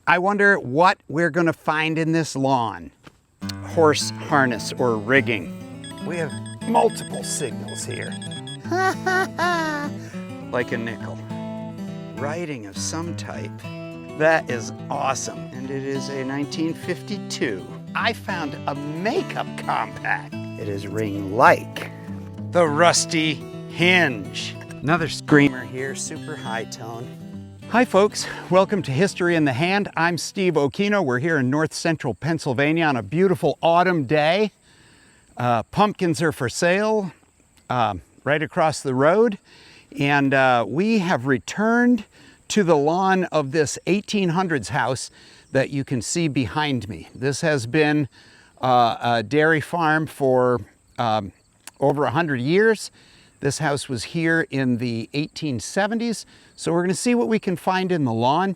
I wonder what we're gonna find in this lawn. Horse harness or rigging. We have multiple signals here. Like a nickel. Writing of some type. That is awesome. And it is a 1952. I found a makeup compact. It is ring-like. The rusty hinge. Another screamer here, super high tone. Hi folks, welcome to History in the Hand. I'm Steve Okino. We're here in north central Pennsylvania on a beautiful autumn day. Pumpkins are for sale right across the road. And we have returned to the lawn of this 1800s house that you can see behind me. This has been a dairy farm for over 100 years. This house was here in the 1870s. So we're gonna see what we can find in the lawn.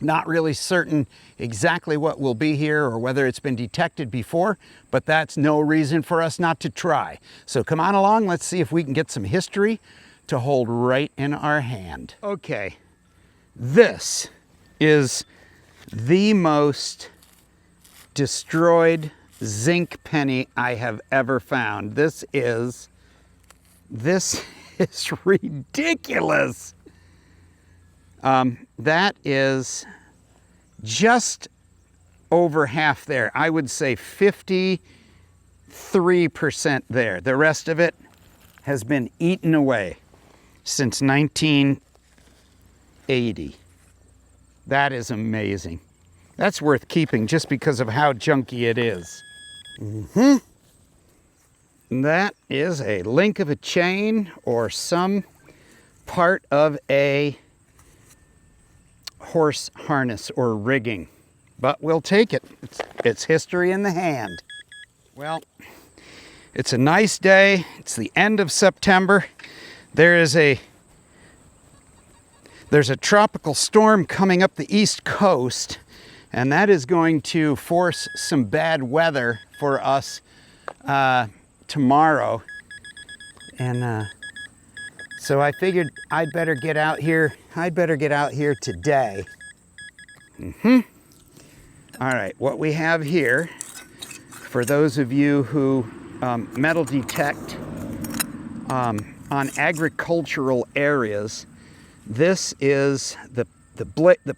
Not really certain exactly what will be here or whether it's been detected before, but that's no reason for us not to try. So come on along, let's see if we can get some history to hold right in our hand. Okay, this is the most destroyed zinc penny I have ever found. This is ridiculous. That is just over half there. I would say 53% there. The rest of it has been eaten away since 1980. That is amazing. That's worth keeping just because of how junky it is. That is a link of a chain or some part of a horse harness or rigging, but we'll take it. It's history in the hand. Well, it's a nice day. It's the end of September. There's a tropical storm coming up the East Coast, and that is going to force some bad weather for us tomorrow. And so I figured I'd better get out here. Today. All right, what we have here, for those of you who metal detect on agricultural areas, this is the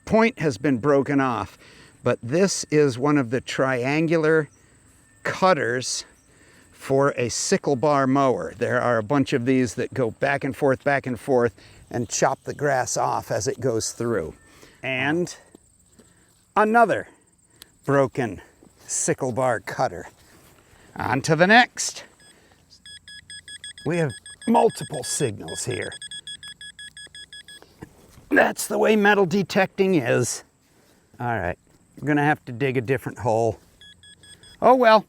point has been broken off, but this is one of the triangular cutters for a sickle bar mower. There are a bunch of these that go back and forth, and chop the grass off as it goes through. And another broken sickle bar cutter. On to the next. We have multiple signals here. That's the way metal detecting is. All right, we're gonna have to dig a different hole. Oh well.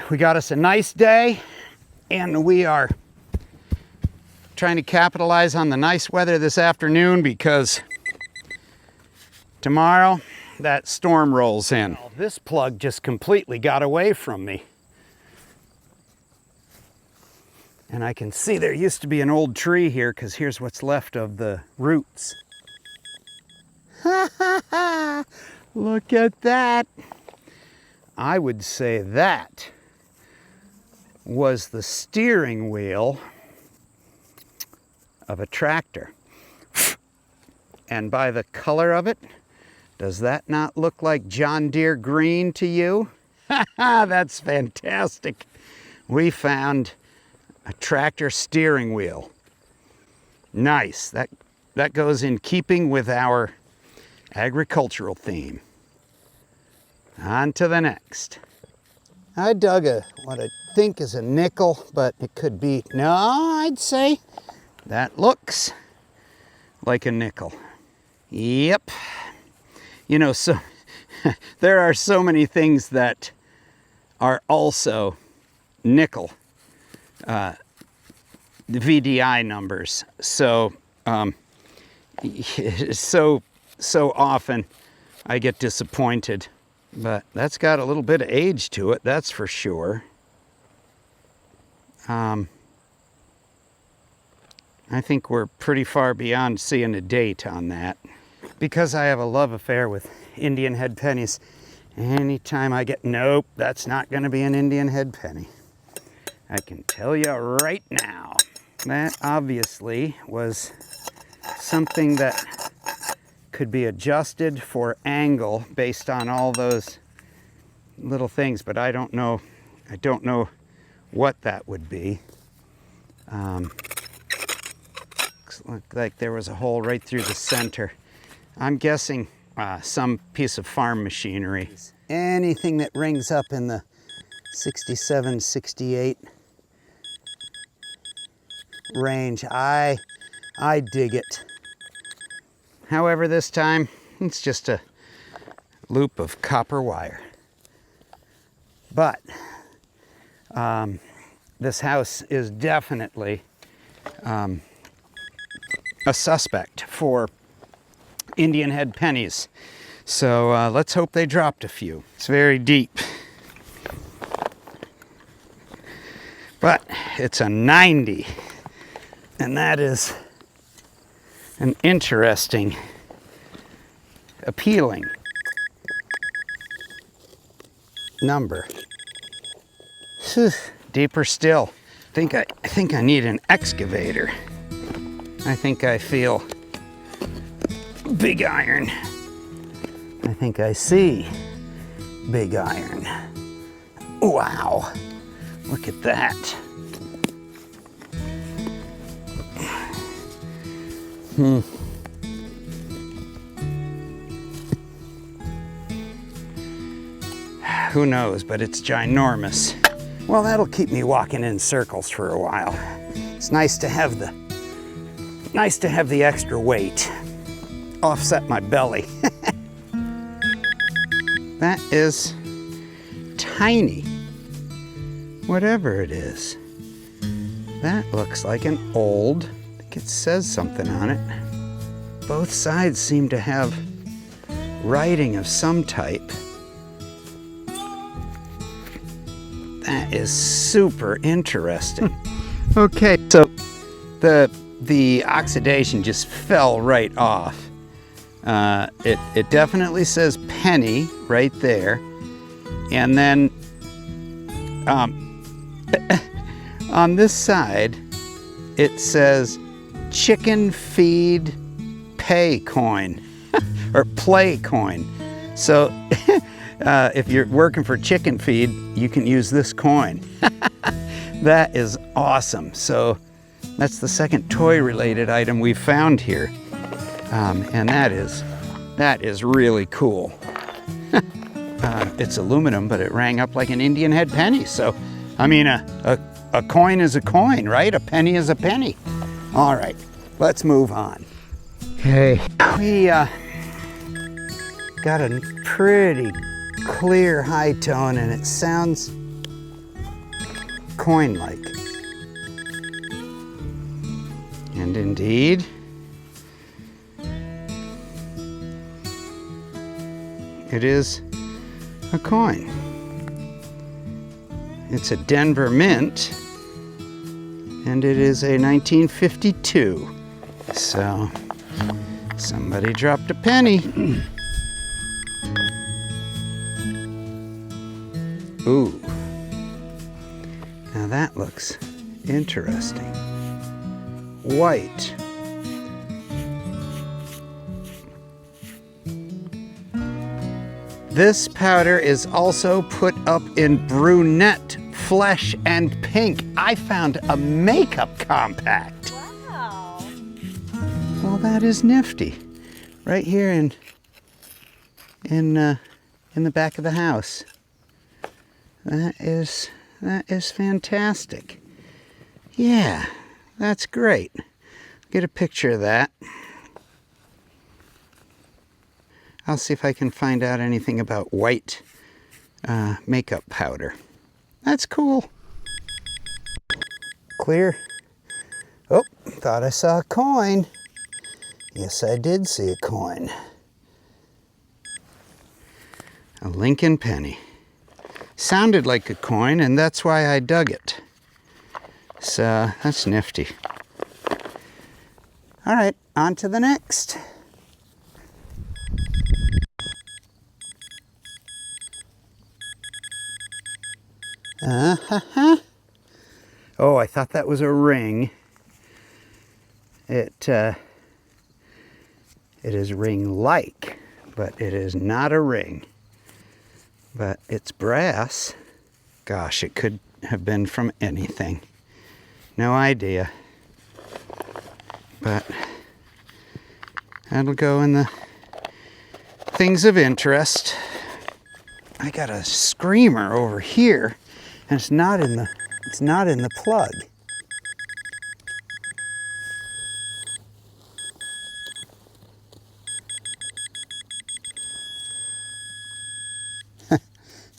We got us a nice day, and we are trying to capitalize on the nice weather this afternoon because tomorrow that storm rolls in. This plug just completely got away from me. And I can see there used to be an old tree here because here's what's left of the roots. Look at that. I would say that was the steering wheel of a tractor. And by the color of it, does that not look like John Deere green to you? That's fantastic. We found a tractor steering wheel. Nice. That goes in keeping with our agricultural theme. On to the next. I dug what I think is a nickel, but it could be, no, I'd say that looks like a nickel. Yep. You know, so there are so many things that are also nickel VDI numbers. So so often I get disappointed, but that's got a little bit of age to it, that's for sure. I think we're pretty far beyond seeing a date on that. Because I have a love affair with Indian head pennies, anytime I get, nope, that's not going to be an Indian head penny. I can tell you right now. That obviously was something that could be adjusted for angle based on all those little things, but I don't know what that would be. Looked like there was a hole right through the center. I'm guessing some piece of farm machinery. Anything that rings up in the 67, 68 range, I dig it. However, this time it's just a loop of copper wire. But this house is definitely a suspect for Indian head pennies. So let's hope they dropped a few. It's very deep. But it's a 90. And that is an interesting, appealing number. Whew, deeper still. I think I need an excavator. I think I feel big iron. I think I see big iron. Wow, look at that. Who knows, but it's ginormous. Well, that'll keep me walking in circles for a while. It's nice to have the extra weight. Offset my belly. That is tiny. Whatever it is. That looks like an old, I think it says something on it. Both sides seem to have writing of some type. That is super interesting. Okay, so the oxidation just fell right off. It definitely says penny right there. And then on this side, it says chicken feed pay coin or play coin. So if you're working for chicken feed, you can use this coin. That is awesome. So that's the second toy-related item we've found here. And that is really cool. It's aluminum, but it rang up like an Indian head penny. So, I mean, a coin is a coin, right? A penny is a penny. All right, let's move on. Okay, we got a pretty clear high tone, and it sounds coin-like. And indeed, it is a coin. It's a Denver mint, and it is a 1952. So, somebody dropped a penny. Ooh. Now that looks interesting. White. This powder is also put up in brunette, flesh, and pink. I found a makeup compact. Wow. Well, that is nifty. Right here in the back of the house. That is fantastic. Yeah, that's great. Get a picture of that. I'll see if I can find out anything about white makeup powder. That's cool. Clear. Oh, thought I saw a coin. Yes, I did see a coin. A Lincoln penny. Sounded like a coin, and that's why I dug it. So that's nifty. All right, on to the next. Uh-huh. Oh, I thought that was a ring. It is ring-like, but it is not a ring. But it's brass. Gosh, it could have been from anything. No idea. But that'll go in the things of interest. I got a screamer over here, and it's not in the plug.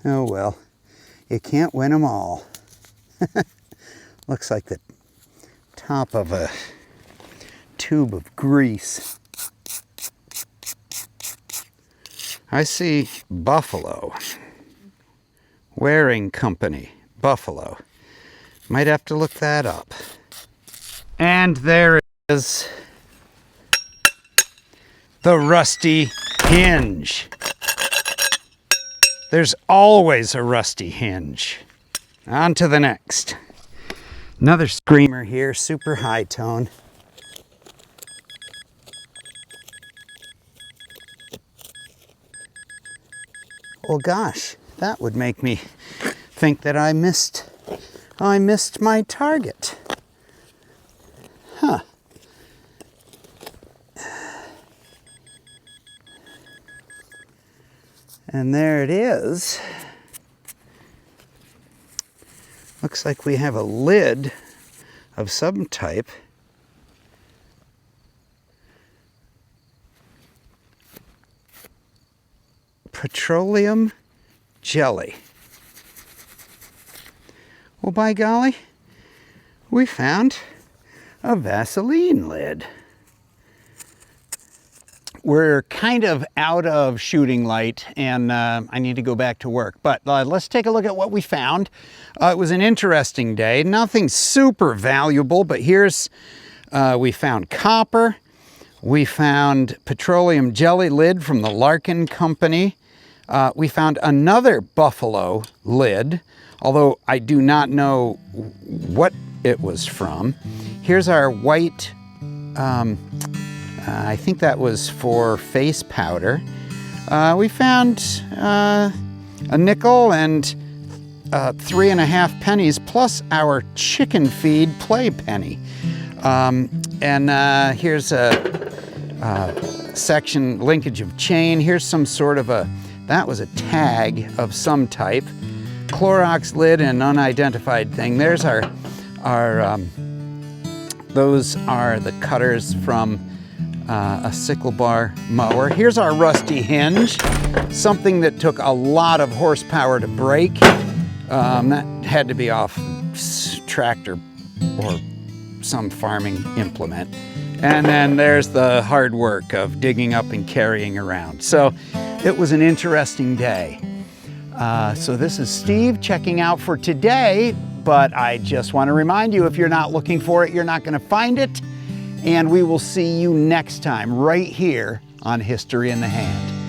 Oh well, you can't win them all. Looks like the top of a tube of grease. I see Buffalo. Wearing Company, Buffalo. Might have to look that up. And there is the rusty hinge. There's always a rusty hinge. On to the next. Another screamer here, super high tone. Well, gosh, that would make me think that I missed my target. Huh. And there it is. Looks like we have a lid of some type. Petroleum jelly. Well, by golly, we found a Vaseline lid. We're kind of out of shooting light, and I need to go back to work. But let's take a look at what we found. It was an interesting day. Nothing super valuable, but here's, we found copper. We found petroleum jelly lid from the Larkin Company. We found another Buffalo lid, although I do not know what it was from. Here's our white, I think that was for face powder. We found a nickel and 3.5 pennies plus our chicken feed play penny. Here's a section linkage of chain. Here's some sort of that was a tag of some type. Clorox lid and unidentified thing. There's those are the cutters from a sickle bar mower. Here's our rusty hinge, something that took a lot of horsepower to break. That had to be off tractor or some farming implement. And then there's the hard work of digging up and carrying around. So it was an interesting day. So this is Steve checking out for today, but I just want to remind you, if you're not looking for it, you're not going to find it. And we will see you next time right here on History in the Hand.